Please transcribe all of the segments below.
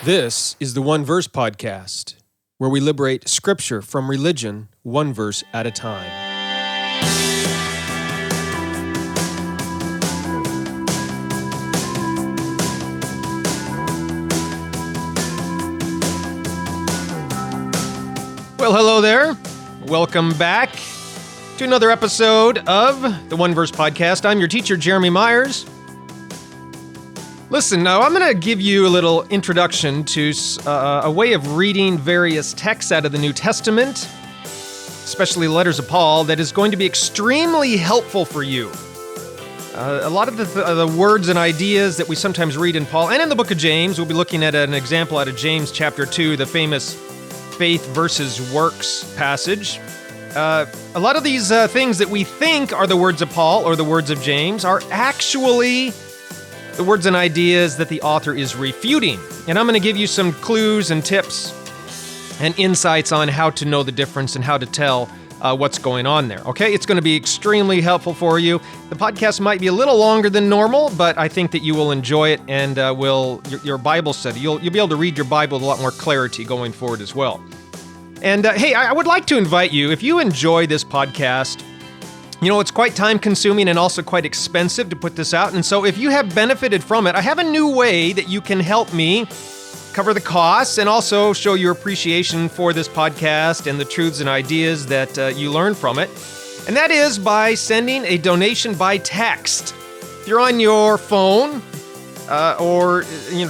This is the One Verse Podcast, where we liberate Scripture from religion one verse at a time. Well, hello there. Welcome back to another episode of the One Verse Podcast. I'm your teacher, Jeremy Myers. Listen, now I'm going to give you a little introduction to a way of reading various texts out of the New Testament, especially the letters of Paul, that is going to be extremely helpful for you. A lot of the words and ideas that we sometimes read in Paul and in the book of James, we'll be looking at an example out of James chapter 2, the famous faith versus works passage. A lot of these things that we think are the words of Paul or the words of James are actually the words and ideas that the author is refuting. And I'm going to give you some clues and tips and insights on how to know the difference and how to tell what's going on there, okay? It's going to be extremely helpful for you. The podcast might be a little longer than normal, but I think that you will enjoy it and your Bible study. You'll be able to read your Bible with a lot more clarity going forward as well. And hey, I would like to invite you, if you enjoy this podcast, you know, it's quite time-consuming and also quite expensive to put this out, and so if you have benefited from it, I have a new way that you can help me cover the costs and also show your appreciation for this podcast and the truths and ideas that you learn from it, and that is by sending a donation by text. If you're on your phone or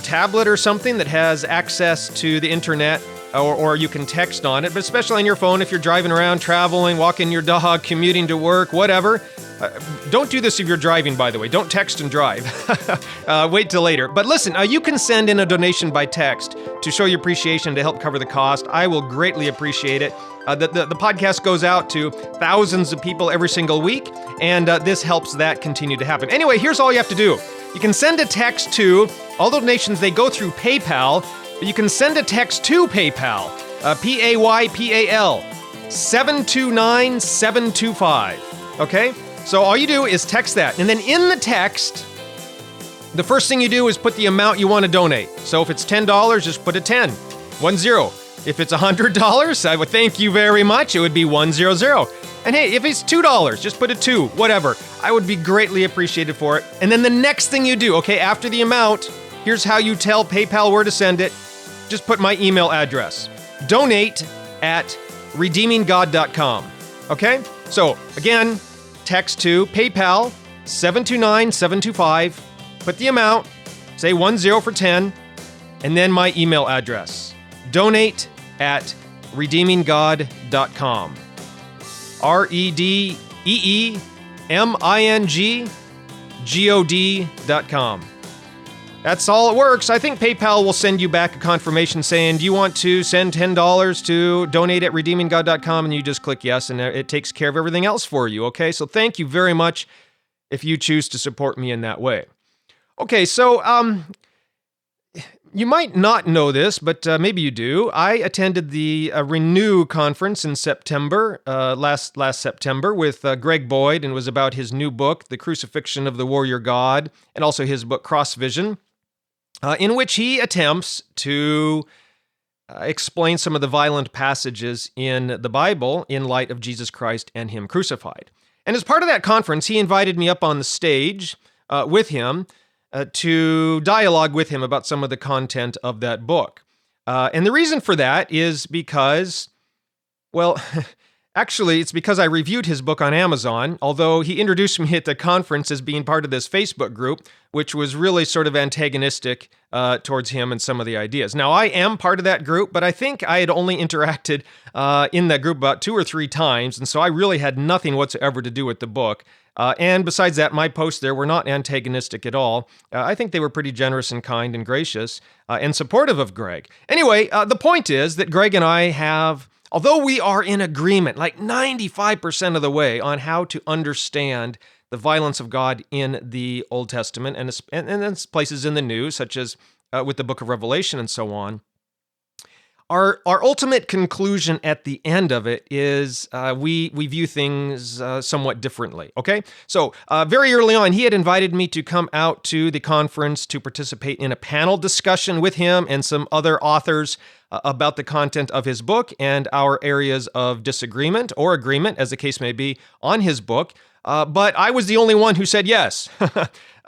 tablet or something that has access to the internet, or you can text on it, but especially on your phone if you're driving around, traveling, walking your dog, commuting to work, whatever. Don't do this if you're driving, by the way. Don't text and drive. Wait till later. But listen, you can send in a donation by text to show your appreciation to help cover the cost. I will greatly appreciate it. The podcast goes out to thousands of people every single week, and this helps that continue to happen. Anyway, here's all you have to do. You can send a text to, all donations, they go through PayPal, but you can send a text to PayPal, PayPal, 729-725, okay? So all you do is text that, and then in the text, the first thing you do is put the amount you want to donate. So if it's $10, just put a 10, 10. If it's $100, I would thank you very much, it would be 100. And hey, if it's $2, just put a 2, whatever. I would be greatly appreciated for it. And then the next thing you do, okay, after the amount, here's how you tell PayPal where to send it. Just put my email address, donate@redeeminggod.com, okay? So, again, text to PayPal, 729-725, put the amount, say 10 for 10, and then my email address, donate@redeeminggod.com, REDEEMINGGOD.com. That's all it works. I think PayPal will send you back a confirmation saying, do you want to send $10 to donate@redeeminggod.com? And you just click yes, and it takes care of everything else for you, okay? So thank you very much if you choose to support me in that way. Okay, so you might not know this, but maybe you do. I attended the Renew conference in September, last September, with Greg Boyd, and it was about his new book, The Crucifixion of the Warrior God, and also his book, Cross Vision, in which he attempts to explain some of the violent passages in the Bible in light of Jesus Christ and Him crucified. And as part of that conference, he invited me up on the stage with him to dialogue with him about some of the content of that book. And the reason for that is because, well, actually, it's because I reviewed his book on Amazon, although he introduced me at the conference as being part of this Facebook group, which was really sort of antagonistic towards him and some of the ideas. Now, I am part of that group, but I think I had only interacted in that group about 2 or 3 times, and so I really had nothing whatsoever to do with the book. And besides that, my posts there were not antagonistic at all. I think they were pretty generous and kind and gracious and supportive of Greg. Anyway, the point is that Greg and I have, although we are in agreement, like 95% of the way, on how to understand the violence of God in the Old Testament and then places in the New, such as with the book of Revelation and so on, Our ultimate conclusion at the end of it is we view things somewhat differently, okay? So very early on, he had invited me to come out to the conference to participate in a panel discussion with him and some other authors about the content of his book and our areas of disagreement or agreement, as the case may be, on his book. But I was the only one who said yes.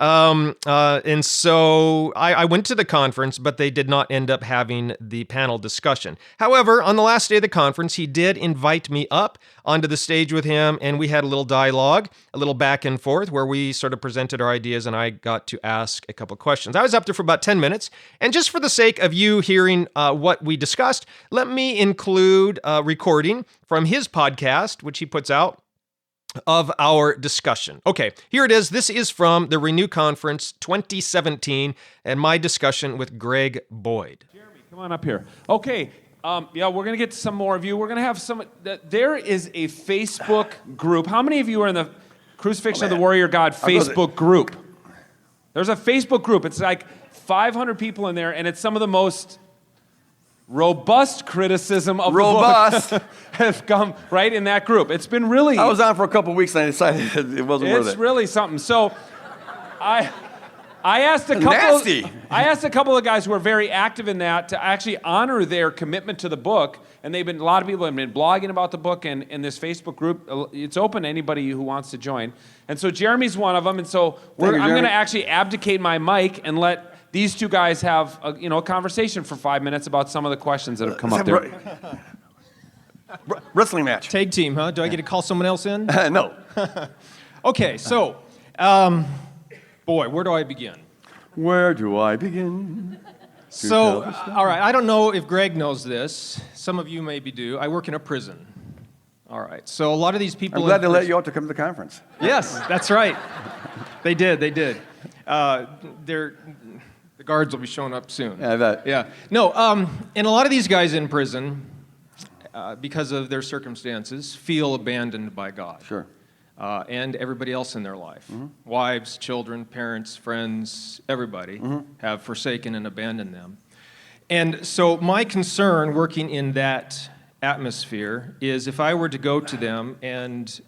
And so I went to the conference, but they did not end up having the panel discussion. However, on the last day of the conference, he did invite me up onto the stage with him, and we had a little dialogue, a little back and forth, where we sort of presented our ideas, and I got to ask a couple of questions. I was up there for about 10 minutes, and just for the sake of you hearing what we discussed, let me include a recording from his podcast, which he puts out, of our discussion. Okay, here it is. This is from the Renew Conference 2017 and my discussion with Greg Boyd. Jeremy, come on up here. Okay, we're going to get to some more of you. We're going to have some... There is a Facebook group. How many of you are in the Crucifixion of the Warrior God Facebook group? There's a Facebook group. It's like 500 people in there, and it's some of the most robust criticism of the book have come right in that group. It's been really... I was on for a couple of weeks and I decided it wasn't worth it. It's really something. So I asked a couple Nasty. I asked a couple of guys who are very active in that to actually honor their commitment to the book, and a lot of people have been blogging about the book, and in this Facebook group, it's open to anybody who wants to join. And so Jeremy's one of them, and so I'm going to actually abdicate my mic and let these two guys have a conversation for 5 minutes about some of the questions that have come up there. Wrestling match. Tag team, huh? Do I get to call someone else in? No. Okay, so, boy, where do I begin? Where do I begin? So, all right, I don't know if Greg knows this. Some of you maybe do. I work in a prison. All right, so a lot of these people... I'm glad they let you out to come to the conference. Yes, that's right. They did. The guards will be showing up soon. Yeah, I bet. Yeah. No, and a lot of these guys in prison, because of their circumstances, feel abandoned by God. Sure. And everybody else in their life. Mm-hmm. Wives, children, parents, friends, everybody have forsaken and abandoned them. And so my concern working in that atmosphere is if I were to go to them and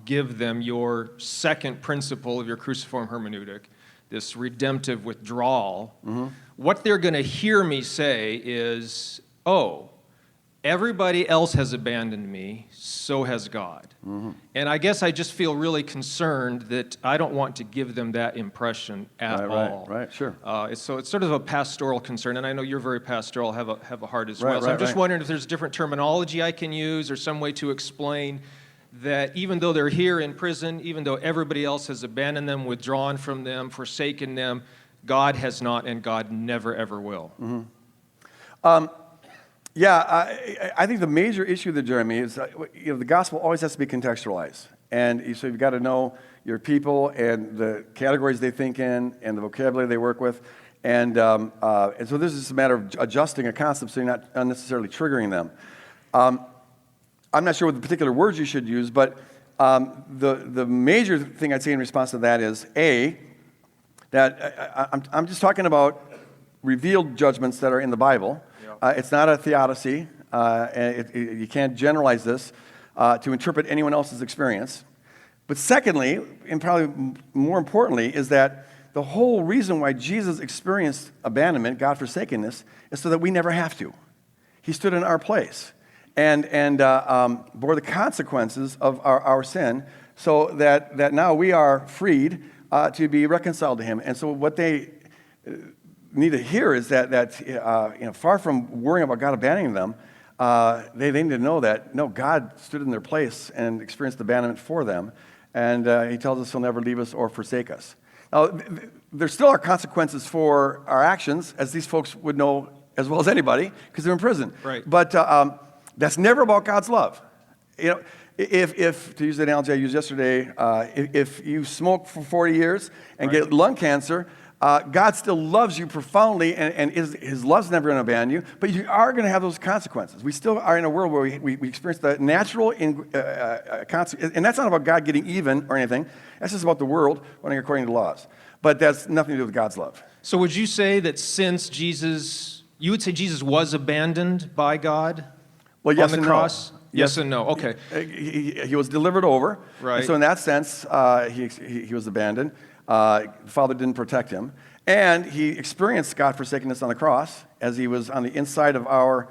give them your second principle of your cruciform hermeneutic, this redemptive withdrawal, what they're going to hear me say is, oh, everybody else has abandoned me, so has God. And I guess I just feel really concerned that I don't want to give them that impression at all. Right, sure. So it's sort of a pastoral concern, and I know you're very pastoral, have a heart as well. So I'm just wondering if there's different terminology I can use or some way to explain that even though they're here in prison, even though everybody else has abandoned them, withdrawn from them, forsaken them, God has not, and God never, ever will. I think the major issue there, Jeremy, is the gospel always has to be contextualized. And so you've got to know your people and the categories they think in and the vocabulary they work with. And so this is a matter of adjusting a concept so you're not unnecessarily triggering them. I'm not sure what the particular words you should use, but the major thing I'd say in response to that is, that I'm just talking about revealed judgments that are in the Bible. It's not a theodicy, and you can't generalize this to interpret anyone else's experience. But secondly, and probably more importantly, is that the whole reason why Jesus experienced abandonment, God-forsakenness, is so that we never have to. He stood in our place and bore the consequences of our sin, so that now we are freed to be reconciled to Him. And so what they need to hear is that far from worrying about God abandoning them, they need to know that, no, God stood in their place and experienced abandonment for them, and He tells us He'll never leave us or forsake us. Now, there still are consequences for our actions, as these folks would know as well as anybody, because they're in prison. Right. But that's never about God's love. If to use the analogy I used yesterday, if you smoke for 40 years and get lung cancer, God still loves you profoundly, and His love's never going to abandon you, but you are going to have those consequences. We still are in a world where we experience the natural consequences, and that's not about God getting even or anything. That's just about the world running according to laws. But that's nothing to do with God's love. So would you say that since Jesus You would say Jesus was abandoned by God Well, yes on the and cross? no. Yes and no. Okay. He was delivered over. Right. And so in that sense, he was abandoned. The Father didn't protect him. And he experienced God-forsakenness on the cross as he was on the inside of our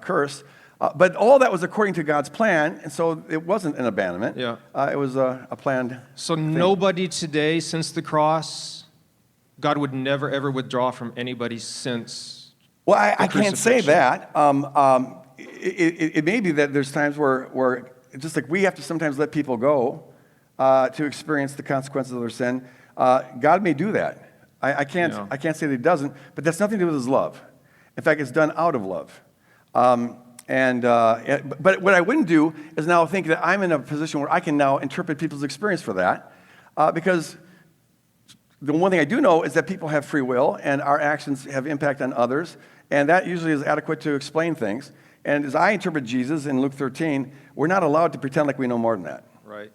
curse. But all that was according to God's plan, and so it wasn't an abandonment. Yeah. It was a planned So thing. nobody today since the cross, God would never, ever withdraw from anybody since. Well, I can't say crucifixion. that. It may be that there's times where just like we have to sometimes let people go to experience the consequences of their sin. God may do that. I can't say that He doesn't, but that's nothing to do with His love. In fact, it's done out of love. But what I wouldn't do is now think that I'm in a position where I can now interpret people's experience for that, because the one thing I do know is that people have free will, and our actions have impact on others, and that usually is adequate to explain things. And as I interpret Jesus in Luke 13, we're not allowed to pretend like we know more than that. Right.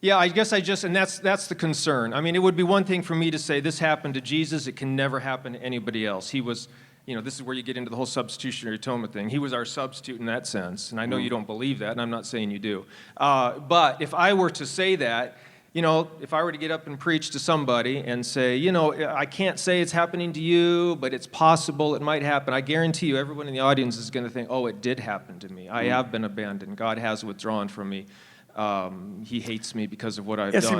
Yeah, I guess and that's the concern. I mean, it would be one thing for me to say this happened to Jesus, it can never happen to anybody else. He was, this is where you get into the whole substitutionary atonement thing. He was our substitute in that sense, and I know you don't believe that, and I'm not saying you do. But if I were to say that, if I were to get up and preach to somebody and say, I can't say it's happening to you, but it's possible it might happen, I guarantee you everyone in the audience is going to think, oh, it did happen to me. I have been abandoned. God has withdrawn from me. He hates me because of what I've done. See, So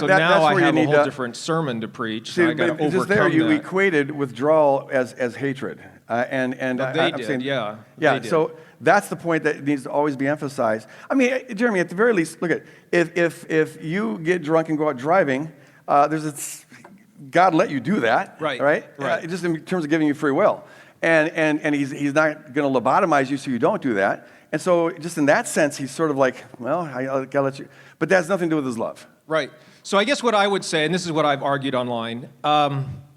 now I have a whole different sermon to preach. So I got to overcome just there, you that. equated withdrawal as hatred, and They I'm did, saying, yeah. yeah. They did. So that's the point that needs to always be emphasized. I mean, Jeremy, at the very least, look at if you get drunk and go out driving, God let you do that, right? Just in terms of giving you free will, and he's not going to lobotomize you so you don't do that. And so, just in that sense, he's sort of like, well, I gotta let you. But that has nothing to do with his love. Right. So I guess what I would say, and this is what I've argued online,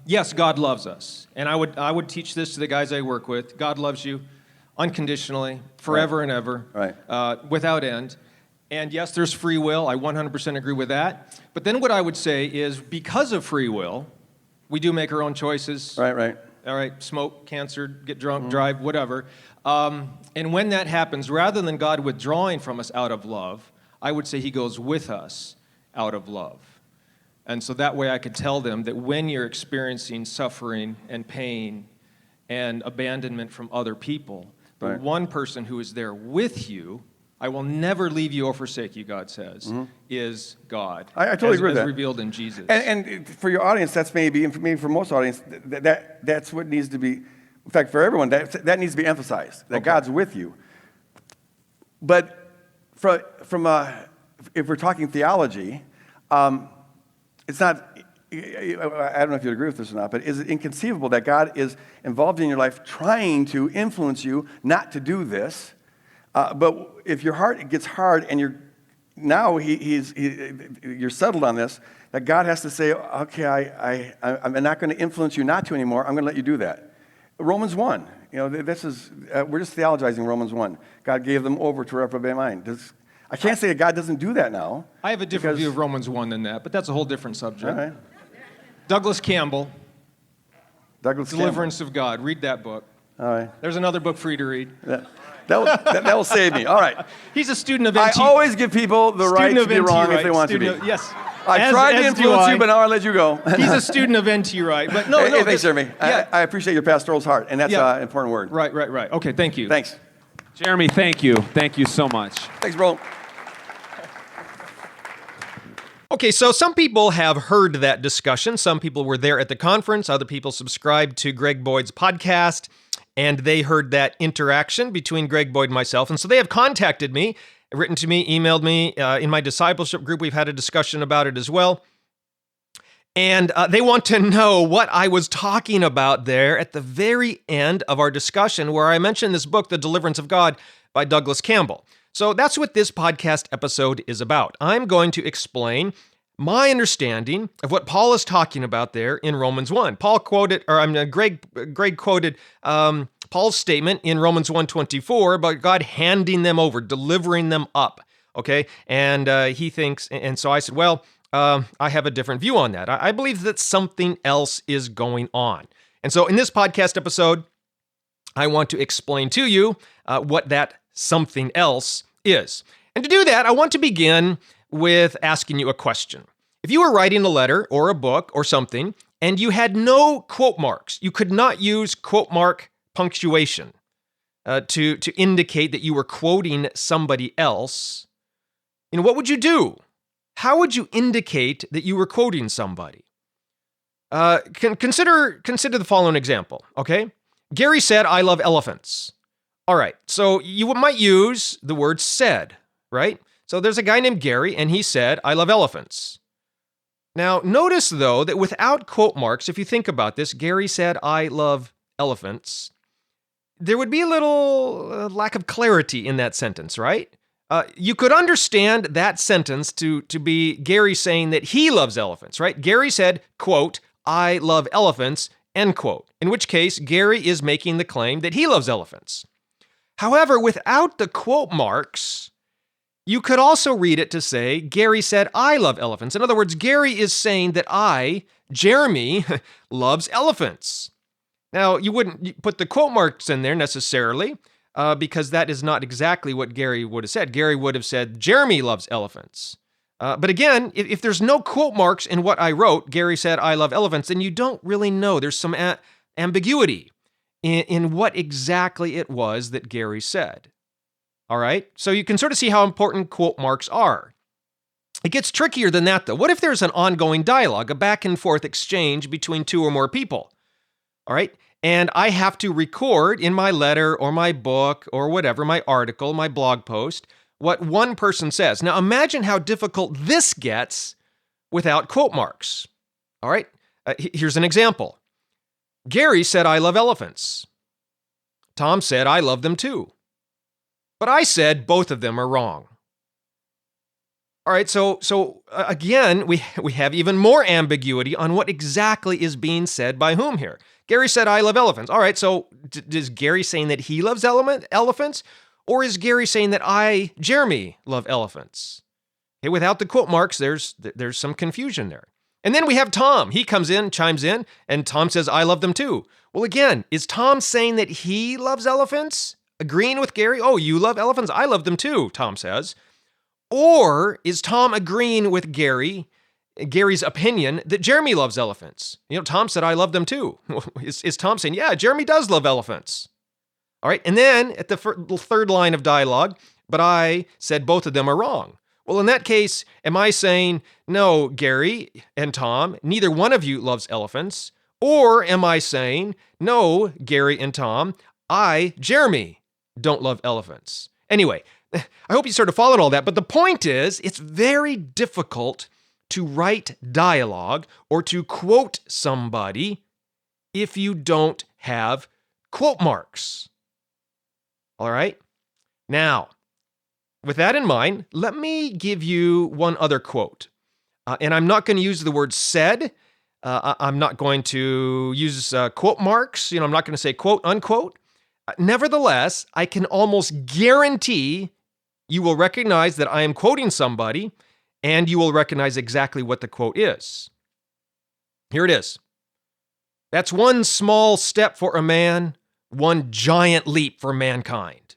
yes, God loves us. And I would teach this to the guys I work with. God loves you unconditionally, forever and ever, without end. And yes, there's free will. I 100% agree with that. But then what I would say is, because of free will, we do make our own choices. Right. All right, smoke, cancer, get drunk, drive, whatever. And when that happens, rather than God withdrawing from us out of love, I would say He goes with us out of love. And so that way I could tell them that when you're experiencing suffering and pain and abandonment from other people, the one person who is there with you, I will never leave you or forsake you, God says, is God. I totally agree with that. As revealed in Jesus. And for your audience, that's maybe for most audience, that's what needs to be. In fact, for everyone, that needs to be emphasized, that God's with you. But if we're talking theology, it's not, I don't know if you'd agree with this or not, but is it inconceivable that God is involved in your life trying to influence you not to do this? But if your heart gets hard and you're settled on this, that God has to say, okay, I'm not going to influence you not to anymore. I'm going to let you do that. Romans 1, this is, we're just theologizing Romans 1. God gave them over to reprobate mind. I can't say that God doesn't do that now. I have a different view of Romans 1 than that, but that's a whole different subject. All right. Douglas Campbell, Deliverance of God. Read that book. All right. There's another book for you to read. That will save me. All right. He's a student of I NT. always give people the right to be wrong if they want to be. Yes. I tried to influence you, but now I'll let you go. He's a student of NT Wright. But no, hey, thanks, Jeremy. Yeah. I appreciate your pastoral's heart, and that's an important word. Right. Okay, thank you. Thanks. Jeremy, thank you. Thank you so much. Thanks, bro. Okay, so some people have heard that discussion. Some people were there at the conference. Other people subscribed to Greg Boyd's podcast, and they heard that interaction between Greg Boyd and myself. And so they have contacted me, written to me, emailed me. In my discipleship group, we've had a discussion about it as well. And they want to know what I was talking about there at the very end of our discussion, where I mentioned this book, The Deliverance of God by Douglas Campbell. So that's what this podcast episode is about. I'm going to explain my understanding of what Paul is talking about there in Romans 1. Greg quoted Paul's statement in Romans 1:24 about God handing them over, delivering them up. Okay, and he thinks, and so I said, well, I have a different view on that. I believe that something else is going on. And so in this podcast episode, I want to explain to you what that something else is. And to do that, I want to begin with asking you a question. If you were writing a letter or a book or something, and you had no quote marks, you could not use quote mark punctuation to indicate that you were quoting somebody else, what would you do? How would you indicate that you were quoting somebody? Consider the following example, okay? Gary said, "I love elephants." All right, so you might use the word said, right? So there's a guy named Gary, and he said, "I love elephants." Now, notice, though, that without quote marks, if you think about this, Gary said, "I love elephants," there would be a little lack of clarity in that sentence, right? You could understand that sentence to be Gary saying that he loves elephants, right? Gary said, quote, "I love elephants," end quote, in which case Gary is making the claim that he loves elephants. However, without the quote marks, you could also read it to say, Gary said, "I love elephants." In other words, Gary is saying that Jeremy, loves elephants. Now, you wouldn't put the quote marks in there necessarily, because that is not exactly what Gary would have said. Gary would have said, "Jeremy loves elephants." But again, if there's no quote marks in what I wrote, Gary said, "I love elephants," then you don't really know. There's some ambiguity in what exactly it was that Gary said. All right? So you can sort of see how important quote marks are. It gets trickier than that, though. What if there's an ongoing dialogue, a back and forth exchange between two or more people? All right? And I have to record in my letter or my book or whatever, my article, my blog post, what one person says. Now imagine how difficult this gets without quote marks. All right? Here's an example. Gary said, "I love elephants." Tom said, "I love them too." But I said both of them are wrong. All right, so again, we have even more ambiguity on what exactly is being said by whom here. Gary said, "I love elephants." All right, so is Gary saying that he loves elephants? Or is Gary saying that Jeremy, love elephants? Okay, without the quote marks, there's some confusion there. And then we have Tom. He comes in, chimes in, and Tom says, "I love them too." Well, again, is Tom saying that he loves elephants? Agreeing with Gary? "Oh, you love elephants? I love them too," Tom says. Or is Tom agreeing with Gary's opinion that Jeremy loves elephants? Tom said, "I love them too." Is Tom saying, "Yeah, Jeremy does love elephants"? All right, and then at the third line of dialogue, "But I said both of them are wrong." Well, in that case, am I saying, "No, Gary and Tom, neither one of you loves elephants"? Or am I saying, "No, Gary and Tom, Jeremy, don't love elephants"? Anyway, I hope you sort of followed all that, but the point is, it's very difficult to write dialogue or to quote somebody if you don't have quote marks. All right? Now, with that in mind, let me give you one other quote. And I'm not going to use the word said. I'm not going to use quote marks. I'm not going to say quote, unquote. Nevertheless, I can almost guarantee you will recognize that I am quoting somebody, and you will recognize exactly what the quote is. Here it is. "That's one small step for a man, one giant leap for mankind."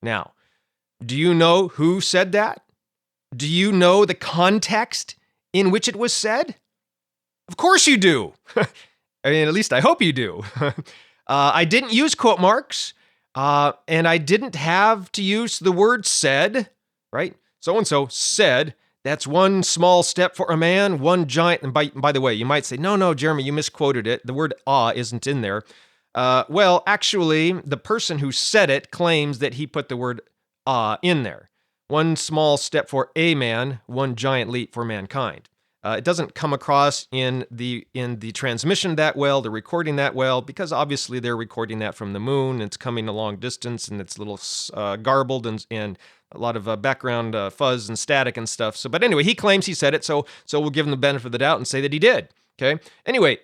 Now, do you know who said that? Do you know the context in which it was said? Of course you do. I mean, at least I hope you do. I didn't use quote marks, and I didn't have to use the word said, right? So-and-so said, "That's one small step for a man, one giant..." And by the way, you might say, no, Jeremy, you misquoted it. The word isn't in there. Well, actually, the person who said it claims that he put the word in there. One small step for a man, one giant leap for mankind. It doesn't come across in the transmission that well, the recording that well, because obviously they're recording that from the moon. It's coming a long distance, and it's a little garbled and a lot of background fuzz and static and stuff. So, but anyway, he claims he said it, so we'll give him the benefit of the doubt and say that he did. Okay. Anyway,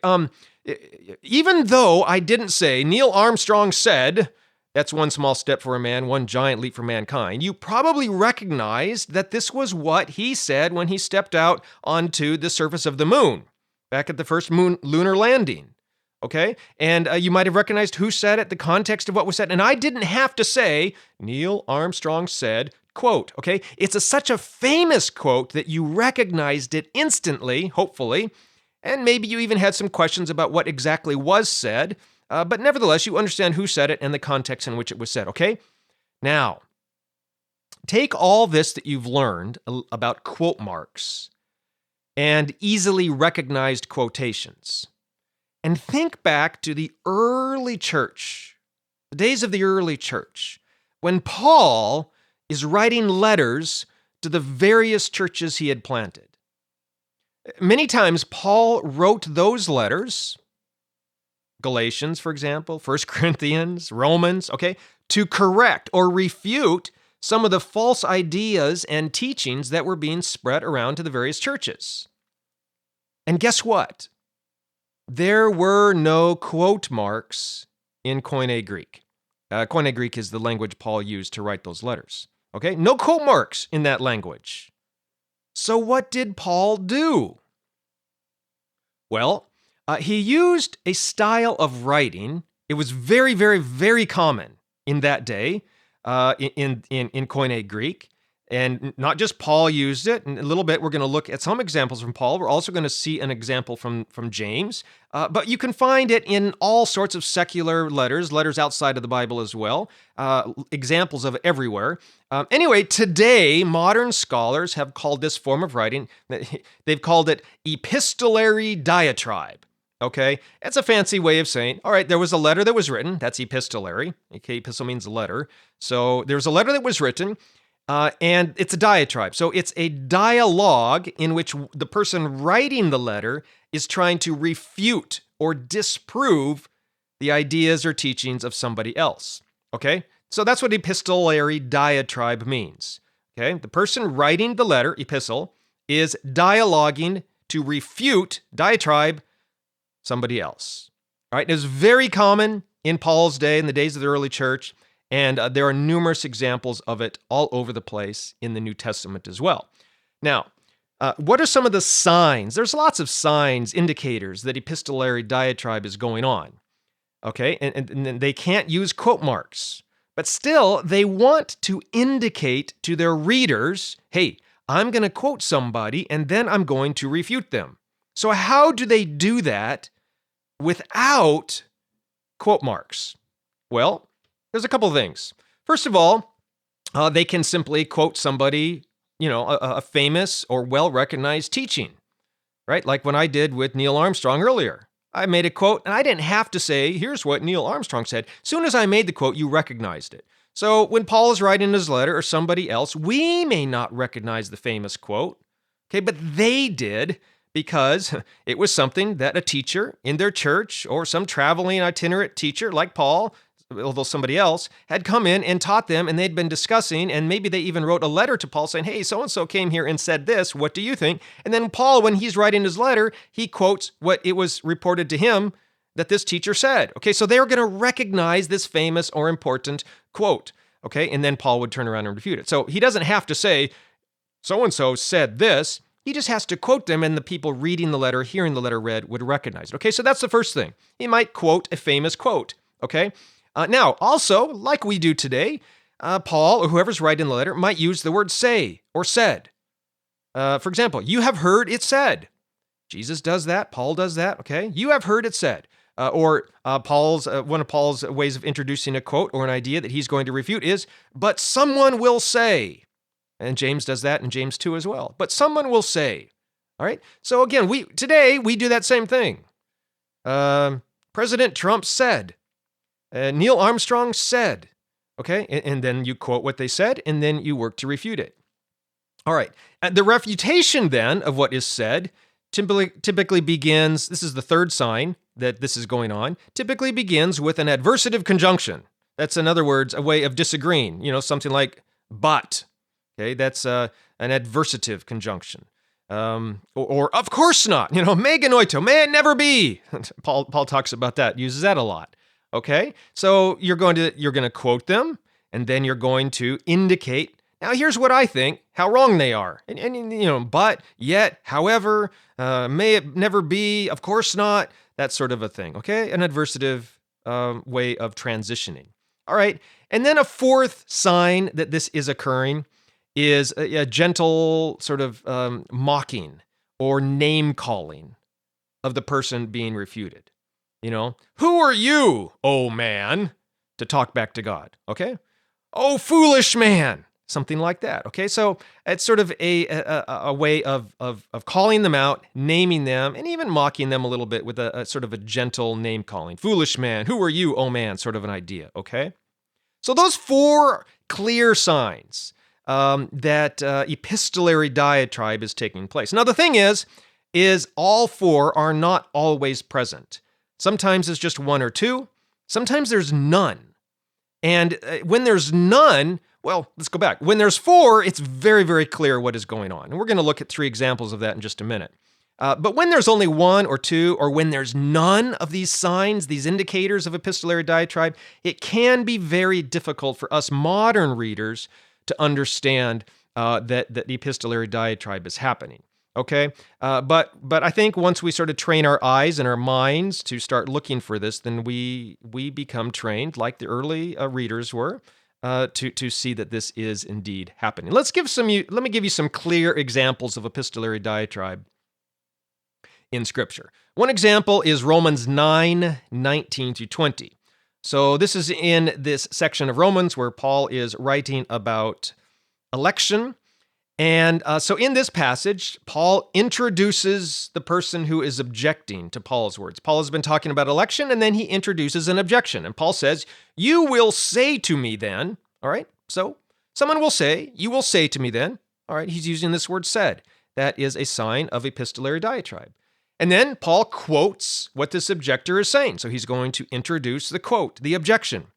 even though I didn't say Neil Armstrong said, "That's one small step for a man, one giant leap for mankind," you probably recognized that this was what he said when he stepped out onto the surface of the moon. back at the first lunar landing. Okay? And you might have recognized who said it, the context of what was said. And I didn't have to say, Neil Armstrong said, quote, okay? It's such a famous quote that you recognized it instantly, hopefully, and maybe you even had some questions about what exactly was said, but nevertheless, you understand who said it and the context in which it was said, okay? Now, take all this that you've learned about quote marks and easily recognized quotations, and think back to the early church, the days of the early church, when Paul is writing letters to the various churches he had planted. Many times, Paul wrote those letters, Galatians, for example, 1 Corinthians, Romans, okay, to correct or refute some of the false ideas and teachings that were being spread around to the various churches. And guess what? There were no quote marks in Koine Greek. Koine Greek is the language Paul used to write those letters. Okay, no quote marks in that language. So what did Paul do? Well, he used a style of writing. It was very, very, very common in that day in Koine Greek. And not just Paul used it. In a little bit, we're going to look at some examples from Paul. We're also going to see an example from James. But you can find it in all sorts of secular letters outside of the Bible as well, examples of it everywhere. Anyway, today, modern scholars have called this form of writing, they've called it Epistolary Diatribe. Okay, it's a fancy way of saying, all right, there was a letter that was written. That's epistolary. Okay, epistle means letter. So there's a letter that was written. And it's a diatribe. So it's a dialogue in which the person writing the letter is trying to refute or disprove the ideas or teachings of somebody else. Okay? So that's what epistolary diatribe means. Okay? The person writing the letter, epistle, is dialoguing to refute, diatribe, somebody else. All right? It was very common in Paul's day, in the days of the early church. And there are numerous examples of it all over the place in the New Testament as well. Now, what are some of the signs? There's lots of signs, indicators that epistolary diatribe is going on. Okay, and they can't use quote marks. But still, they want to indicate to their readers, hey, I'm going to quote somebody and then I'm going to refute them. So how do they do that without quote marks? Well, there's a couple of things. First of all, they can simply quote somebody, a famous or well-recognized teaching, right? Like when I did with Neil Armstrong earlier. I made a quote, and I didn't have to say, here's what Neil Armstrong said. As soon as I made the quote, you recognized it. So when Paul is writing his letter or somebody else, we may not recognize the famous quote, okay, but they did because it was something that a teacher in their church or some traveling itinerant teacher like Paul, although somebody else, had come in and taught them, and they'd been discussing, and maybe they even wrote a letter to Paul saying, hey, so-and-so came here and said this, what do you think? And then Paul, when he's writing his letter, he quotes what it was reported to him that this teacher said. Okay, so they're going to recognize this famous or important quote, okay? And then Paul would turn around and refute it. So he doesn't have to say, so-and-so said this. He just has to quote them, and the people reading the letter, hearing the letter read, would recognize it. Okay, so that's the first thing. He might quote a famous quote, okay? Now, also, like we do today, Paul or whoever's writing the letter might use the word say or said. For example, you have heard it said. Jesus does that. Paul does that. Okay, you have heard it said. Or one of Paul's ways of introducing a quote or an idea that he's going to refute is, but someone will say. And James does that in James 2 as well. But someone will say. All right. So again, today we do that same thing. President Trump said. Neil Armstrong said, okay, and then you quote what they said, and then you work to refute it. All right, the refutation then of what is said typically begins, this is the third sign that this is going on, typically begins with an adversative conjunction. That's, in other words, a way of disagreeing, something like but, okay, that's an adversative conjunction. Or of course not, me genoito, may it never be. Paul talks about that, uses that a lot. Okay, so you're going to quote them, and then you're going to indicate. Now, here's what I think, how wrong they are. And but, yet, however, may it never be, of course not, that sort of a thing, okay? An adversative way of transitioning. All right, and then a fourth sign that this is occurring is a gentle sort of mocking or name-calling of the person being refuted. Who are you, oh man, to talk back to God, okay? Oh, foolish man, something like that, okay? So it's sort of a way of calling them out, naming them, and even mocking them a little bit with a sort of a gentle name-calling. Foolish man, who are you, oh man, sort of an idea, okay? So those four clear signs that epistolary diatribe is taking place. Now, the thing is all four are not always present. Sometimes it's just one or two. Sometimes there's none. And when there's none, well, let's go back. When there's four, it's very, very clear what is going on. And we're going to look at 3 examples of that in just a minute. But when there's only one or two, or when there's none of these signs, these indicators of epistolary diatribe, it can be very difficult for us modern readers to understand that the epistolary diatribe is happening. Okay, but I think once we sort of train our eyes and our minds to start looking for this, then we become trained, like the early readers were, to see that this is indeed happening. Let me give you some clear examples of epistolary diatribe in Scripture. One example is Romans 9:19-20. So this is in this section of Romans where Paul is writing about election. And so in this passage, Paul introduces the person who is objecting to Paul's words. Paul has been talking about election, and then he introduces an objection. And Paul says, you will say to me then, all right? So someone will say, you will say to me then, all right? He's using this word said. That is a sign of epistolary diatribe. And then Paul quotes what this objector is saying. So he's going to introduce the quote, the objection.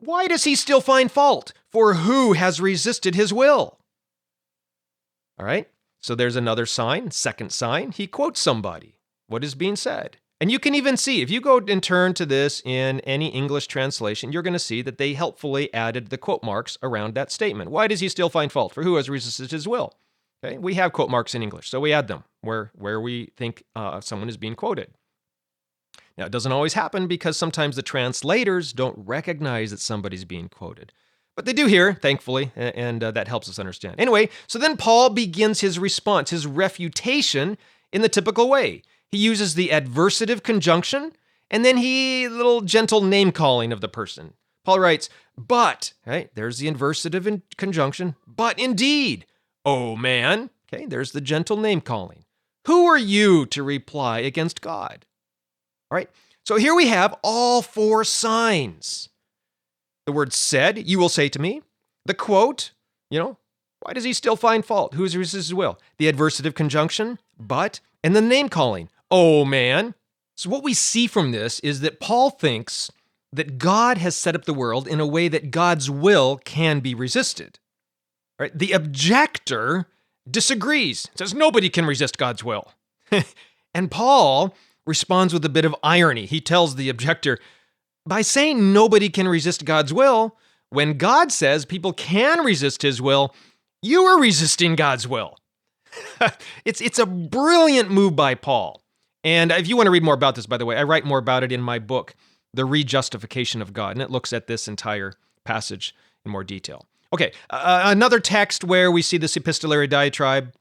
Why does he still find fault? For who has resisted his will? All right, so there's another sign, second sign. He quotes somebody. What is being said? And you can even see, if you go and turn to this in any English translation, you're going to see that they helpfully added the quote marks around that statement. Why does he still find fault? For who has resisted his will? Okay, we have quote marks in English, so we add them where we think someone is being quoted. Now, it doesn't always happen because sometimes the translators don't recognize that somebody's being quoted. But they do here, thankfully, and that helps us understand. Anyway, so then Paul begins his response, his refutation, in the typical way. He uses the adversative conjunction, and then little gentle name-calling of the person. Paul writes, but, right, there's the adversative conjunction, but indeed, oh man, okay, there's the gentle name-calling. Who are you to reply against God? All right, so here we have all four signs. The word said, you will say to me. The quote, why does he still find fault? Who has resisted his will? The adversative conjunction, but, and the name calling, oh man. So what we see from this is that Paul thinks that God has set up the world in a way that God's will can be resisted. All right? The objector disagrees, says nobody can resist God's will. And Paul responds with a bit of irony. He tells the objector, by saying nobody can resist God's will, when God says people can resist his will, you are resisting God's will. It's a brilliant move by Paul. And if you want to read more about this, by the way, I write more about it in my book, The Rejustification of God, and it looks at this entire passage in more detail. Okay, another text where we see this epistolary diatribe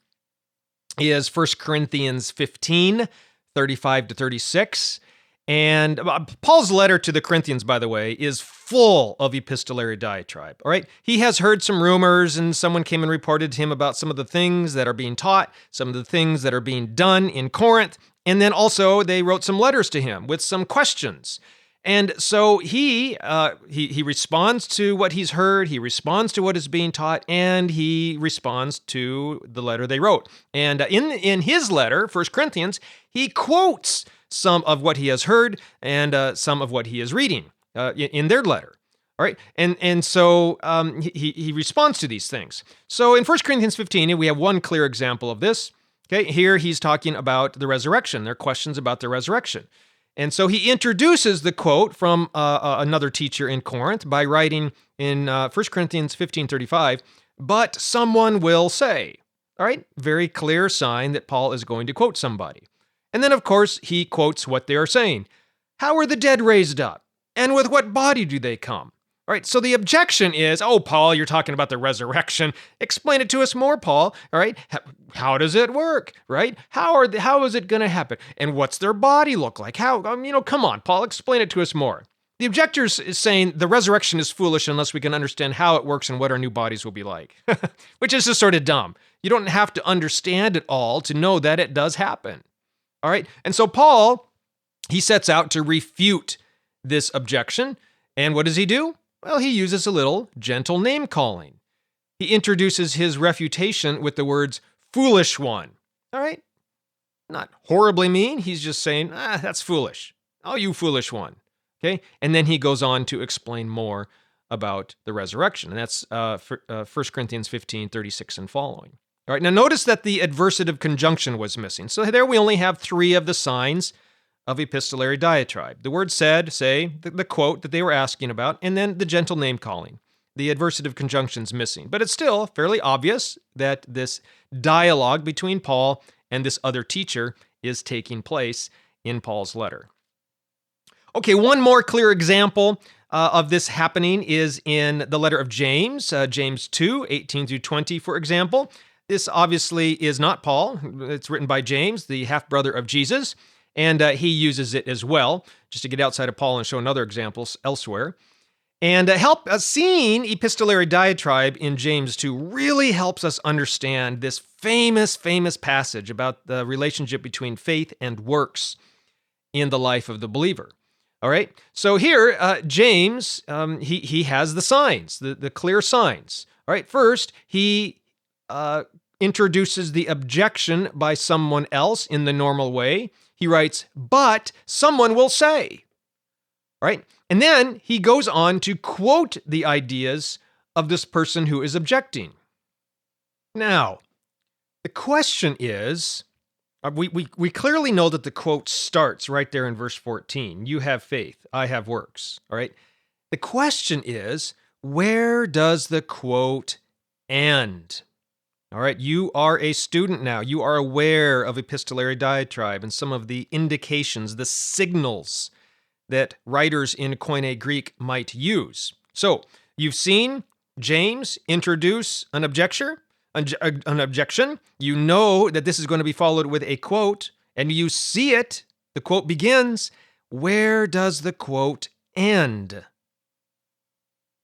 is 1 Corinthians 15, 35-36. And Paul's letter to the Corinthians, by the way, is full of epistolary diatribe, all right? He has heard some rumors, and someone came and reported to him about some of the things that are being taught, some of the things that are being done in Corinth, and then also they wrote some letters to him with some questions. And so he responds to what he's heard, he responds to what is being taught, and he responds to the letter they wrote. And in his letter, 1 Corinthians, he quotes some of what he has heard and some of what he is reading in their letter. All right, and so he responds to these things. So in 1 Corinthians 15, we have one clear example of this. Okay, here he's talking about the resurrection. There are questions about the resurrection. And so he introduces the quote from another teacher in Corinth by writing in 1 Corinthians 15:35, but someone will say. All right, very clear sign that Paul is going to quote somebody. And then, of course, he quotes what they are saying. How are the dead raised up? And with what body do they come? All right, so the objection is, oh, Paul, you're talking about the resurrection. Explain it to us more, Paul. All right, how does it work, right? How is it going to happen? And what's their body look like? Come on, Paul, explain it to us more. The objectors is saying the resurrection is foolish unless we can understand how it works and what our new bodies will be like, which is just sort of dumb. You don't have to understand it all to know that it does happen. All right, and so Paul, he sets out to refute this objection. And what does he do? Well, he uses a little gentle name calling. He introduces his refutation with the words, foolish one. All right? Not horribly mean. He's just saying, that's foolish. Oh, you foolish one. Okay? And then he goes on to explain more about the resurrection. And that's 1 Corinthians 15, 36 and following. All right, now notice that the adversative conjunction was missing. So there we only have 3 of the signs of epistolary diatribe. The word said, say, the quote that they were asking about, and then the gentle name calling. The adversative conjunction's missing. But it's still fairly obvious that this dialogue between Paul and this other teacher is taking place in Paul's letter. Okay, one more clear example of this happening is in the letter of James, James 2, 18 through 20, for example. This obviously is not Paul. It's written by James, the half-brother of Jesus. And he uses it as well, just to get outside of Paul and show another examples elsewhere. And seeing epistolary diatribe in James 2 really helps us understand this famous passage about the relationship between faith and works in the life of the believer. All right, so here, James, he has the signs, the clear signs. All right, first, he introduces the objection by someone else in the normal way. He writes, but someone will say, right? And then he goes on to quote the ideas of this person who is objecting. Now, the question is, we clearly know that the quote starts right there in verse 14. You have faith, I have works, all right? The question is, where does the quote end? All right, you are a student now. You are aware of epistolary diatribe and some of the indications, the signals that writers in Koine Greek might use. So you've seen James introduce an objection. You know that this is going to be followed with a quote, and you see it. The quote begins. Where does the quote end?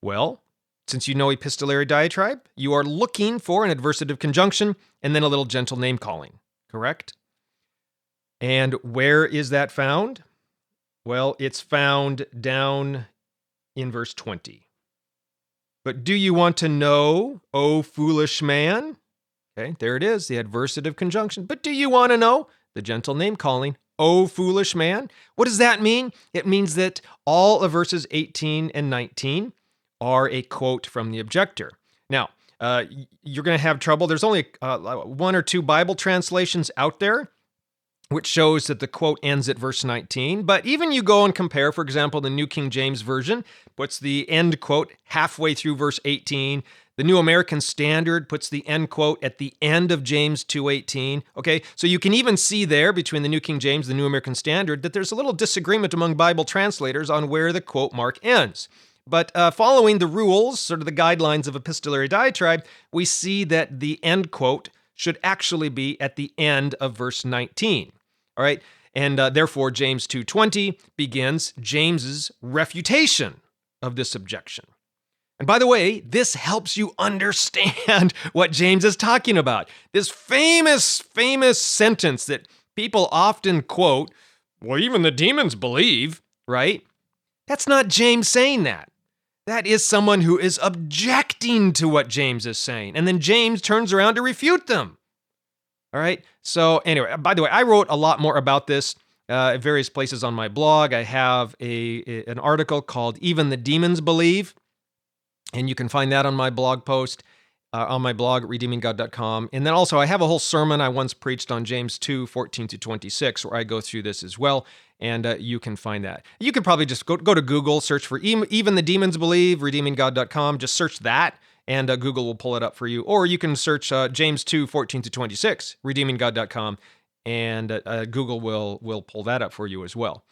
Well, since you know epistolary diatribe, you are looking for an adversative conjunction and then a little gentle name calling, correct? And where is that found? Well, it's found down in verse 20. But do you want to know, O foolish man? Okay, there it is, the adversative conjunction. But do you want to know? The gentle name calling, O foolish man. What does that mean? It means that all of verses 18 and 19 are a quote from the objector. Now, you're going to have trouble. There's only 1 or 2 Bible translations out there, which shows that the quote ends at verse 19. But even you go and compare, for example, the New King James Version puts the end quote halfway through verse 18. The New American Standard puts the end quote at the end of James 2:18. Okay, so you can even see there between the New King James and the New American Standard that there's a little disagreement among Bible translators on where the quote mark ends. But following the rules, sort of the guidelines of epistolary diatribe, we see that the end quote should actually be at the end of verse 19. All right, and therefore James 2:20 begins James's refutation of this objection. And by the way, this helps you understand what James is talking about. This famous sentence that people often quote, well, even the demons believe, right? That's not James saying that. That is someone who is objecting to what James is saying. And then James turns around to refute them. All right. So anyway, by the way, I wrote a lot more about this at various places on my blog. I have an article called Even the Demons Believe. And you can find that on my blog post, on my blog, redeeminggod.com. And then also I have a whole sermon I once preached on James 2:14-26, where I go through this as well. And you can find that. You could probably just go to Google, search for Even the Demons Believe, redeeminggod.com. Just search that, and Google will pull it up for you. Or you can search James 2:14-26, redeeminggod.com, and Google will pull that up for you as well.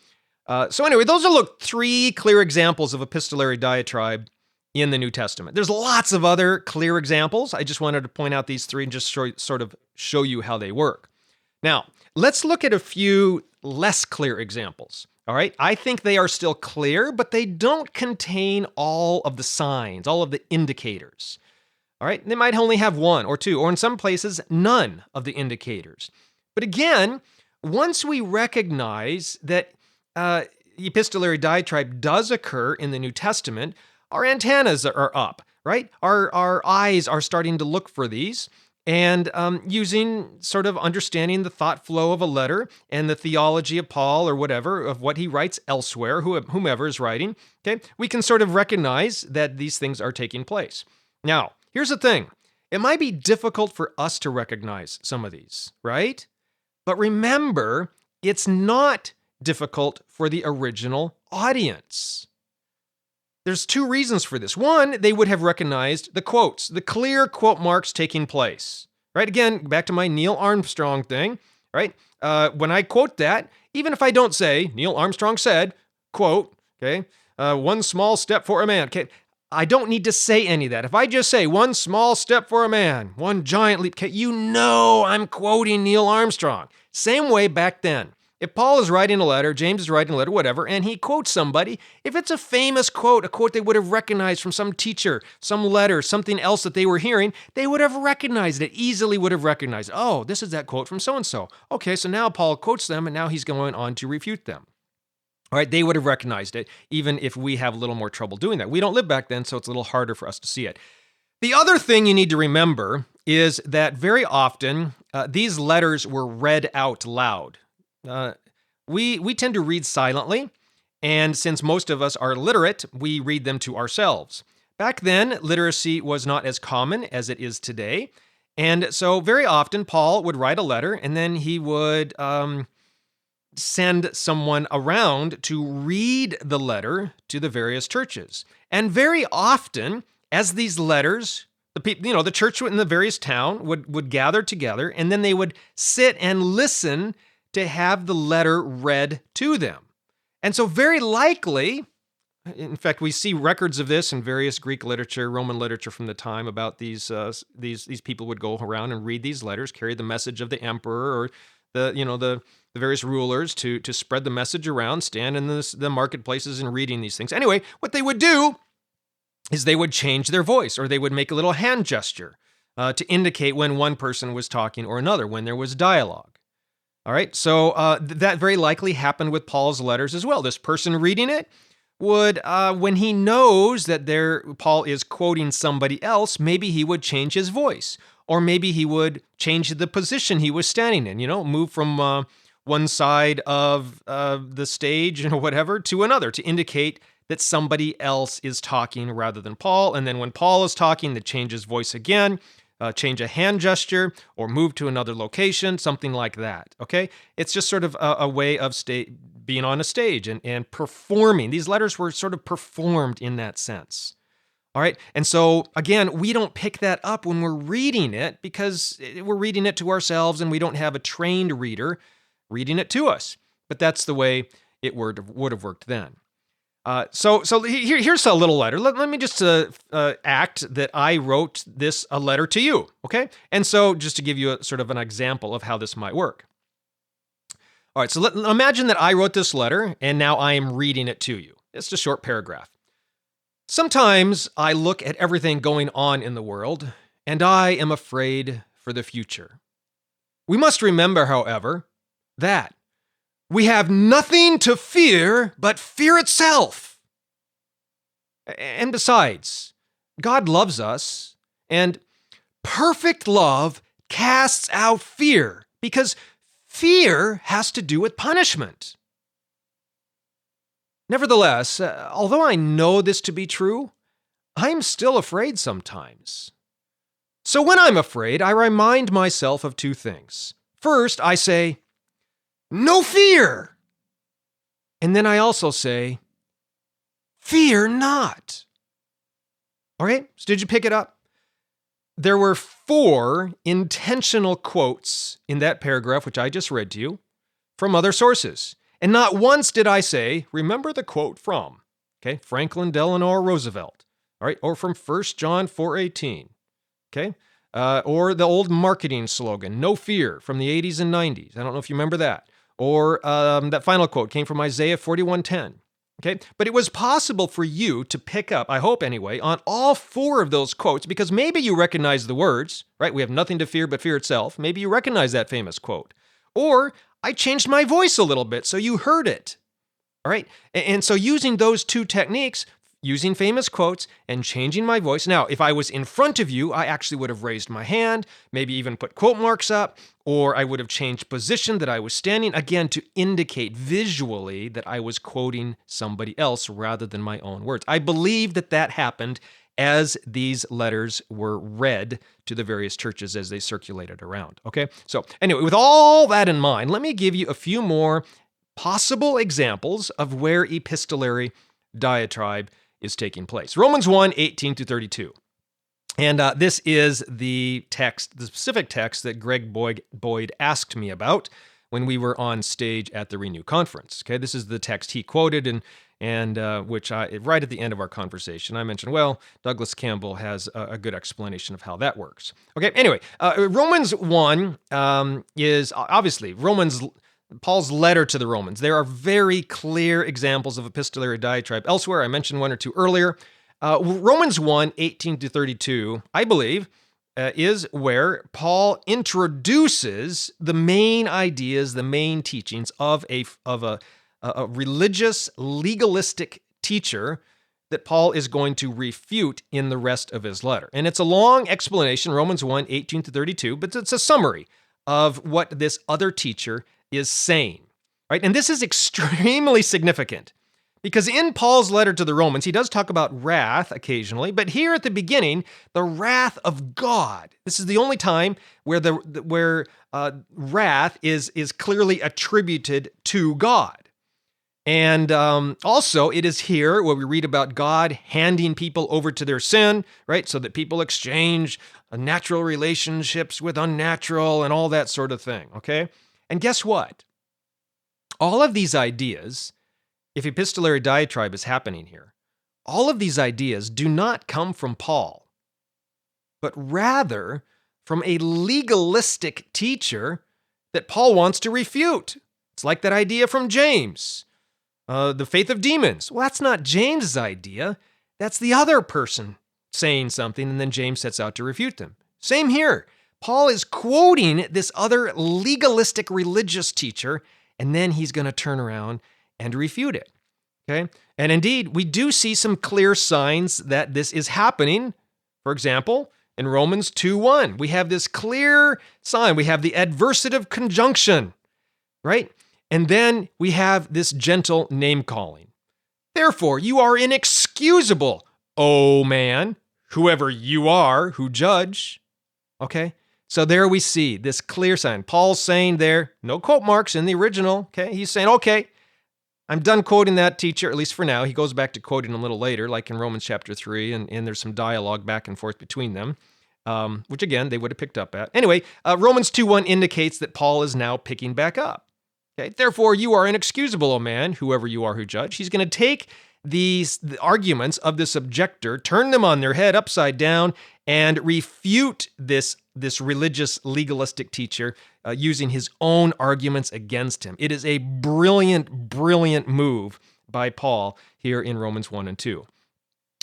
So anyway, those are three clear examples of epistolary diatribe in the New Testament. There's lots of other clear examples. I just wanted to point out these three and just sort of show you how they work. Now, let's look at a few less clear examples. All right, I think they are still clear, but they don't contain all of the signs, all of the indicators. All right, they might only have one or two, or in some places, none of the indicators. But again, once we recognize that epistolary diatribe does occur in the New Testament, our antennas are up, right? Our eyes are starting to look for these. And using sort of understanding the thought flow of a letter and the theology of Paul or whatever, of what he writes elsewhere, whomever is writing, okay, we can sort of recognize that these things are taking place. Now, here's the thing. It might be difficult for us to recognize some of these, right? But remember, it's not difficult for the original audience. There's two reasons for this. One, they would have recognized the quotes, the clear quote marks taking place, right? Again, back to my Neil Armstrong thing, right? When I quote that, even if I don't say Neil Armstrong said, quote, okay, one small step for a man, okay, I don't need to say any of that. If I just say one small step for a man, one giant leap, okay, you know I'm quoting Neil Armstrong. Same way back then. If Paul is writing a letter, James is writing a letter, whatever, and he quotes somebody, if it's a famous quote, a quote they would have recognized from some teacher, some letter, something else that they were hearing, they would have recognized it, easily would have recognized, oh, this is that quote from so-and-so. Okay, so now Paul quotes them, and now he's going on to refute them. All right, they would have recognized it, even if we have a little more trouble doing that. We don't live back then, so it's a little harder for us to see it. The other thing you need to remember is that very often these letters were read out loud. We tend to read silently, and since most of us are literate, we read them to ourselves. Back then, literacy was not as common as it is today, and so very often Paul would write a letter, and then he would send someone around to read the letter to the various churches. And very often, as these letters, the church in the various town would gather together, and then they would sit and listen to have the letter read to them. And so very likely, in fact, we see records of this in various Greek literature, Roman literature from the time about these people would go around and read these letters, carry the message of the emperor or the various rulers to spread the message around, stand in the marketplaces and reading these things. Anyway, what they would do is they would change their voice, or they would make a little hand gesture to indicate when one person was talking or another, when there was dialogue. All right, so that very likely happened with Paul's letters as well. This person reading it would, when he knows that Paul is quoting somebody else, maybe he would change his voice, or maybe he would change the position he was standing in, move from one side of the stage or whatever to another to indicate that somebody else is talking rather than Paul. And then when Paul is talking, to change his voice again, change a hand gesture, or move to another location, something like that, okay? It's just sort of a way of being on a stage and performing. These letters were sort of performed in that sense, all right? And so, again, we don't pick that up when we're reading it because we're reading it to ourselves and we don't have a trained reader reading it to us. But that's the way it would have worked then. So here's a little letter. Let me just act that I wrote a letter to you, okay? And so just to give you sort of an example of how this might work. All right, so imagine that I wrote this letter, and now I am reading it to you. It's a short paragraph. Sometimes I look at everything going on in the world, and I am afraid for the future. We must remember, however, that we have nothing to fear but fear itself. And besides, God loves us, and perfect love casts out fear, because fear has to do with punishment. Nevertheless, although I know this to be true, I'm still afraid sometimes. So when I'm afraid, I remind myself of two things. First, I say, no fear. And then I also say, fear not. All right, so did you pick it up? there were 4 intentional quotes in that paragraph, which I just read to you, from other sources. And not once did I say, remember the quote from, okay, Franklin Delano Roosevelt, all right, or from 1 John 4:18, okay, or the old marketing slogan, no fear, from the 80s and 90s. I don't know if you remember that. Or that final quote came from Isaiah 41:10. Okay, but it was possible for you to pick up, I hope anyway, on all 4 of those quotes, because maybe you recognize the words, right? We have nothing to fear but fear itself. Maybe you recognize that famous quote. Or I changed my voice a little bit so you heard it. All right, and so using those 2 techniques, using famous quotes and changing my voice. Now, if I was in front of you, I actually would have raised my hand, maybe even put quote marks up, or I would have changed position that I was standing, again, to indicate visually that I was quoting somebody else rather than my own words. I believe that that happened as these letters were read to the various churches as they circulated around, okay? So anyway, with all that in mind, let me give you a few more possible examples of where epistolary diatribe is taking place. Romans 1:18-32. And this is the text, the specific text that Greg Boyd asked me about when we were on stage at the Renew Conference. Okay, this is the text he quoted, and which right at the end of our conversation, I mentioned, well, Douglas Campbell has a good explanation of how that works. Okay, anyway, Romans 1 is obviously Paul's letter to the Romans. There are very clear examples of epistolary diatribe elsewhere. I mentioned 1 or 2 earlier. Romans 1:18-32, I believe, is where Paul introduces the main ideas, the main teachings of a religious, legalistic teacher that Paul is going to refute in the rest of his letter. And it's a long explanation, Romans 1:18-32, but it's a summary of what this other teacher is saying, right? And this is extremely significant because in Paul's letter to the Romans, he does talk about wrath occasionally, but here at the beginning, the wrath of God. This is the only time where wrath is clearly attributed to God. And also, it is here where we read about God handing people over to their sin, right? So that people exchange natural relationships with unnatural and all that sort of thing, okay? And guess what? All of these ideas, if epistolary diatribe is happening here, all of these ideas do not come from Paul, but rather from a legalistic teacher that Paul wants to refute. It's like that idea from James, the faith of demons. Well, that's not James's idea. That's the other person saying something, and then James sets out to refute them. Same here. Paul is quoting this other legalistic religious teacher, and then he's going to turn around and refute it. Okay? And indeed, we do see some clear signs that this is happening. For example, in Romans 2:1, we have this clear sign. We have the adversative conjunction, right? And then we have this gentle name calling. Therefore, you are inexcusable, O man, whoever you are who judge. Okay? So there we see this clear sign. Paul's saying there, no quote marks in the original, okay? He's saying, okay, I'm done quoting that teacher, at least for now. He goes back to quoting a little later, like in Romans chapter 3, and there's some dialogue back and forth between them, which again, they would have picked up at. Anyway, Romans 2:1 indicates that Paul is now picking back up. Okay? Therefore, you are inexcusable, O man, whoever you are who judge. He's going to take the arguments of this objector, turn them on their head upside down, and refute this religious legalistic teacher using his own arguments against him. It is a brilliant, brilliant move by Paul here in Romans 1 and 2.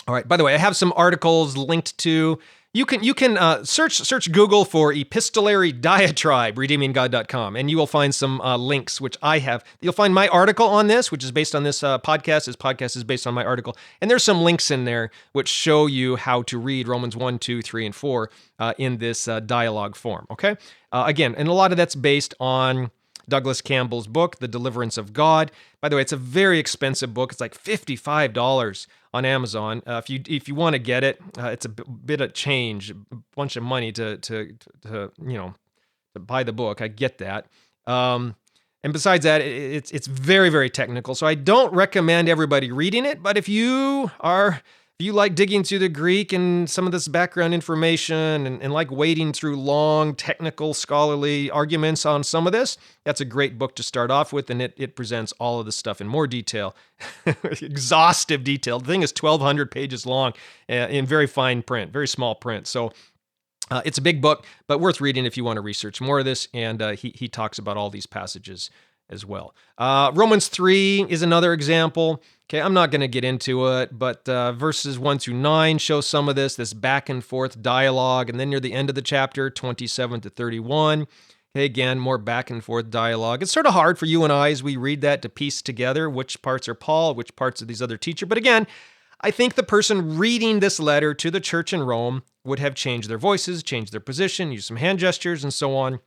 All right, by the way, I have some articles linked to. You can search Google for Epistolary Diatribe, redeeminggod.com, and you will find some links, which I have. You'll find my article on this, which is based on this podcast. This podcast is based on my article. And there's some links in there which show you how to read Romans 1, 2, 3, and 4 in this dialogue form, okay? Again, and a lot of that's based on Douglas Campbell's book, The Deliverance of God. By the way, it's a very expensive book. It's like $55 on Amazon. If you want to get it, it's a bit of change, a bunch of money to buy the book. I get that. And besides that, it's very, very technical. So I don't recommend everybody reading it. But if you are If you like digging through the Greek and some of this background information and like wading through long technical scholarly arguments on some of this, that's a great book to start off with, and it presents all of this stuff in more detail, exhaustive detail. The thing is 1,200 pages long in very fine print, very small print. So it's a big book, but worth reading if you want to research more of this, and he talks about all these passages as well. Romans 3 is another example. Okay, I'm not going to get into it, but verses 1 through 9 show some of this back and forth dialogue, and then near the end of the chapter, 27 to 31, okay, again, more back and forth dialogue. It's sort of hard for you and I as we read that to piece together which parts are Paul, which parts are these other teachers. But again, I think the person reading this letter to the church in Rome would have changed their voices, changed their position, used some hand gestures, and so on,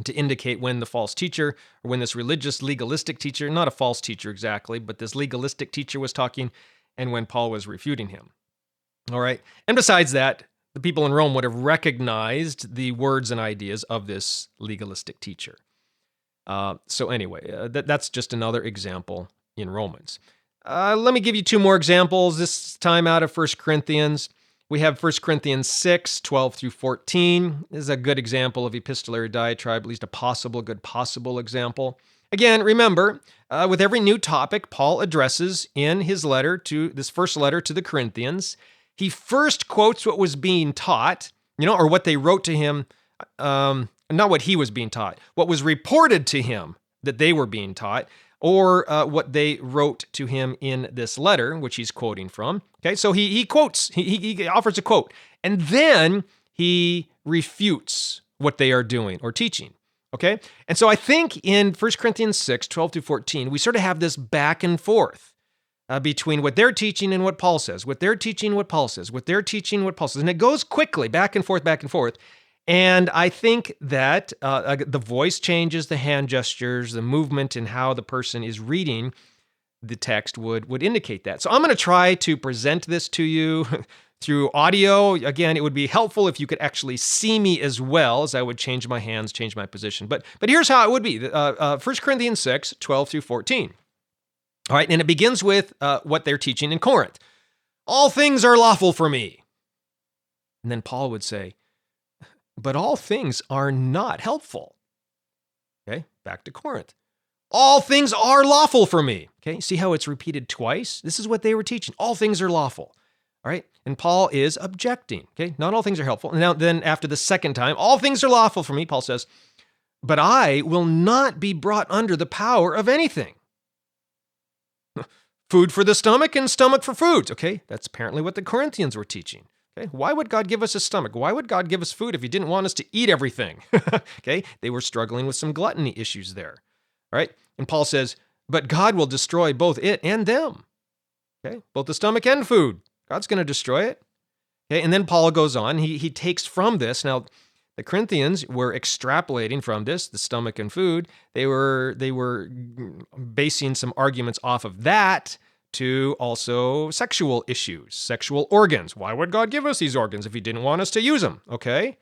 to indicate when the false teacher, or when this religious legalistic teacher, not a false teacher exactly, but this legalistic teacher was talking, and when Paul was refuting him. All right. And besides that, the people in Rome would have recognized the words and ideas of this legalistic teacher. So anyway, that's just another example in Romans. Let me give you two more examples, this time out of 1 Corinthians. We have 1 Corinthians 6, 12 through 14. This is a good example of epistolary diatribe, at least a good possible example. Again, remember, with every new topic Paul addresses in his letter this first letter to the Corinthians, he first quotes what was being taught, or what they wrote to him, not what he was being taught, what was reported to him that they were being taught, or what they wrote to him in this letter, which he's quoting from. Okay, so he quotes, he offers a quote, and then he refutes what they are doing or teaching. Okay, and so I think in 1 Corinthians 6, 12 through 14, we sort of have this back and forth between what they're teaching and what Paul says, what they're teaching, what Paul says, what they're teaching, what Paul says, and it goes quickly, back and forth, back and forth. And I think that the voice changes, the hand gestures, the movement, and how the person is reading the text would indicate that. So I'm going to try to present this to you through audio. Again, it would be helpful if you could actually see me as well, as I would change my hands, change my position. But here's how it would be. 1 Corinthians 6, 12 through 14. All right, and it begins with what they're teaching in Corinth. All things are lawful for me. And then Paul would say, but all things are not helpful. Okay, back to Corinth. All things are lawful for me. Okay, see how it's repeated twice? This is what they were teaching. All things are lawful. All right, and Paul is objecting. Okay, not all things are helpful. And now then after the second time, all things are lawful for me, Paul says, but I will not be brought under the power of anything. Food for the stomach and stomach for food. Okay, that's apparently what the Corinthians were teaching. Okay, why would God give us a stomach? Why would God give us food if he didn't want us to eat everything? Okay, they were struggling with some gluttony issues there. All right, and Paul says, but God will destroy both it and them. Okay, both the stomach and food. God's going to destroy it. Okay, and then Paul goes on. He takes from this. Now, the Corinthians were extrapolating from this, the stomach and food. They were basing some arguments off of that to also sexual issues, sexual organs. Why would God give us these organs if he didn't want us to use them? Okay,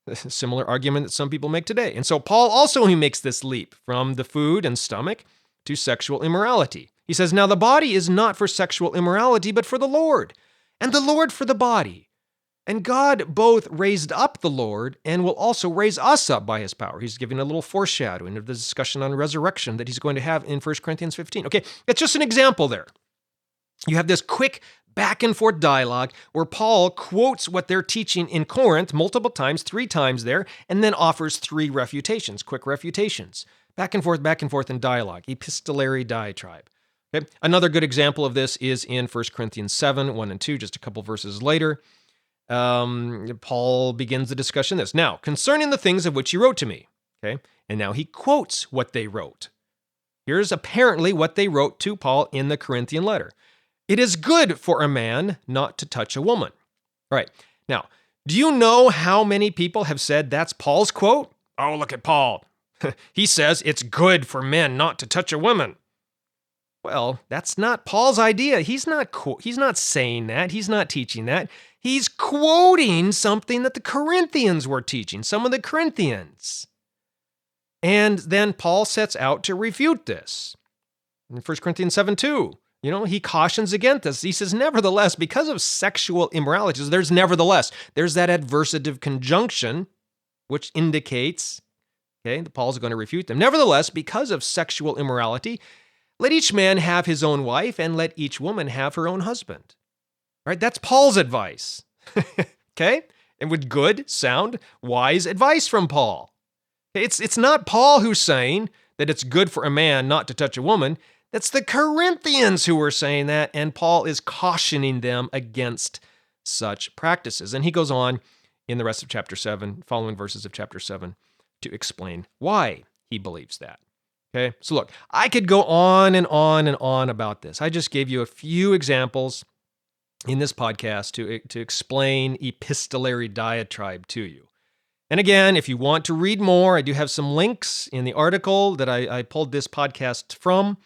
a similar argument that some people make today. And so Paul also, he makes this leap from the food and stomach to sexual immorality. He says, now the body is not for sexual immorality, but for the Lord, and the Lord for the body. And God both raised up the Lord and will also raise us up by his power. He's giving a little foreshadowing of the discussion on resurrection that he's going to have in 1 Corinthians 15. Okay, it's just an example there. You have this quick back and forth dialogue where Paul quotes what they're teaching in Corinth multiple times, 3 times there, and then offers 3 refutations, quick refutations. Back and forth in dialogue, epistolary diatribe. Okay? Another good example of this is in 1 Corinthians 7, 1 and 2, just a couple verses later. Paul begins the discussion this. Now, concerning the things of which he wrote to me. Okay? And now he quotes what they wrote. Here's apparently what they wrote to Paul in the Corinthian letter. It is good for a man not to touch a woman. All right. Now, do you know how many people have said that's Paul's quote? Oh, look at Paul. He says it's good for men not to touch a woman. Well, that's not Paul's idea. He's not saying that. He's not teaching that. He's quoting something that the Corinthians were teaching, some of the Corinthians. And then Paul sets out to refute this. In 1 Corinthians 7:2. He cautions against this. He says, nevertheless, because of sexual immorality, there's nevertheless, there's that adversative conjunction, which indicates, that Paul's going to refute them. Nevertheless, because of sexual immorality, let each man have his own wife, and let each woman have her own husband. All right, that's Paul's advice. Okay? And with good, sound, wise advice from Paul. It's not Paul who's saying that it's good for a man not to touch a woman. That's the Corinthians who were saying that, and Paul is cautioning them against such practices. And he goes on in the rest of chapter 7, following verses of chapter 7, to explain why he believes that. Okay, so look, I could go on and on and on about this. I just gave you a few examples in this podcast to explain epistolary diatribe to you. And again, if you want to read more, I do have some links in the article that I pulled this podcast from.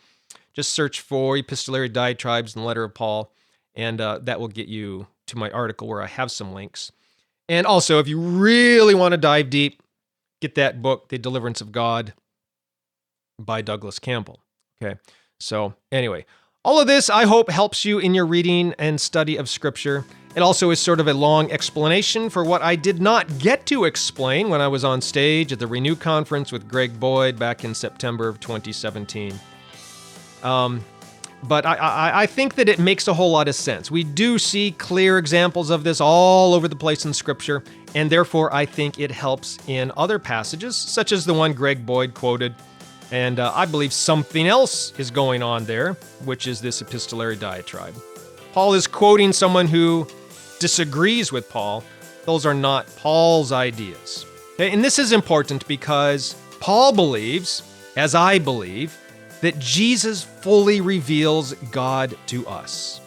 Just search for Epistolary Diatribes in the letter of Paul, and that will get you to my article where I have some links. And also, if you really want to dive deep, get that book, The Deliverance of God, by Douglas Campbell. Okay, so anyway, all of this, I hope, helps you in your reading and study of Scripture. It also is sort of a long explanation for what I did not get to explain when I was on stage at the Renew Conference with Greg Boyd back in September of 2017. But I think that it makes a whole lot of sense. We do see clear examples of this all over the place in Scripture, and therefore I think it helps in other passages, such as the one Greg Boyd quoted. And I believe something else is going on there, which is this epistolary diatribe. Paul is quoting someone who disagrees with Paul. Those are not Paul's ideas. Okay? And this is important because Paul believes, as I believe, that Jesus fully reveals God to us.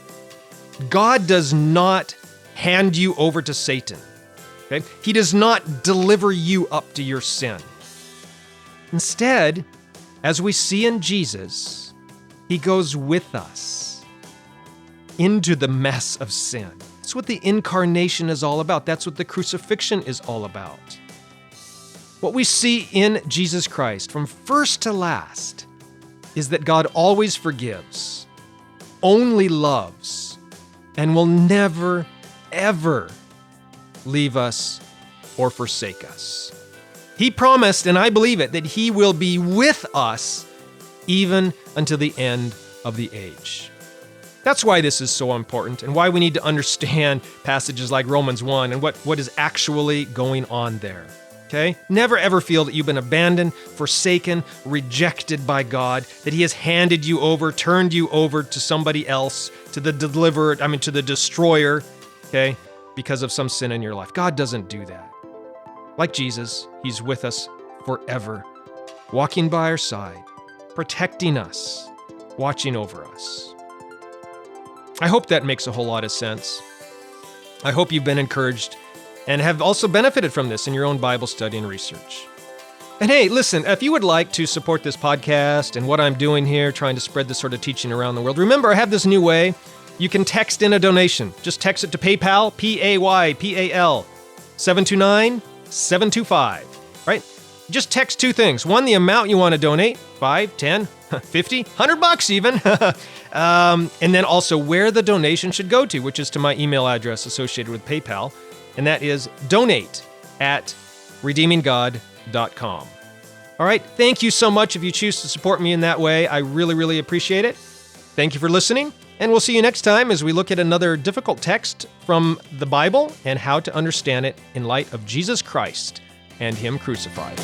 God does not hand you over to Satan. Okay? He does not deliver you up to your sin. Instead, as we see in Jesus, he goes with us into the mess of sin. That's what the incarnation is all about. That's what the crucifixion is all about. What we see in Jesus Christ from first to last is that God always forgives, only loves, and will never, ever leave us or forsake us. He promised, and I believe it, that he will be with us even until the end of the age. That's why this is so important and why we need to understand passages like Romans 1 and what is actually going on there. Okay? Never ever feel that you've been abandoned, forsaken, rejected by God, that he has handed you over, turned you over to somebody else, to the destroyer, okay, because of some sin in your life. God doesn't do that. Like Jesus, he's with us forever, walking by our side, protecting us, watching over us. I hope that makes a whole lot of sense. I hope you've been encouraged and have also benefited from this in your own Bible study and research. And hey, listen, if you would like to support this podcast and what I'm doing here, trying to spread this sort of teaching around the world, remember, I have this new way. You can text in a donation. Just text it to PayPal, PayPal, 729-725, right? Just text two things. One, the amount you want to donate, 5, 10, 50, $100 even. And then also where the donation should go to, which is to my email address associated with PayPal. And that is donate@redeeminggod.com. All right, thank you so much if you choose to support me in that way. I really, really appreciate it. Thank you for listening, and we'll see you next time as we look at another difficult text from the Bible and how to understand it in light of Jesus Christ and him crucified.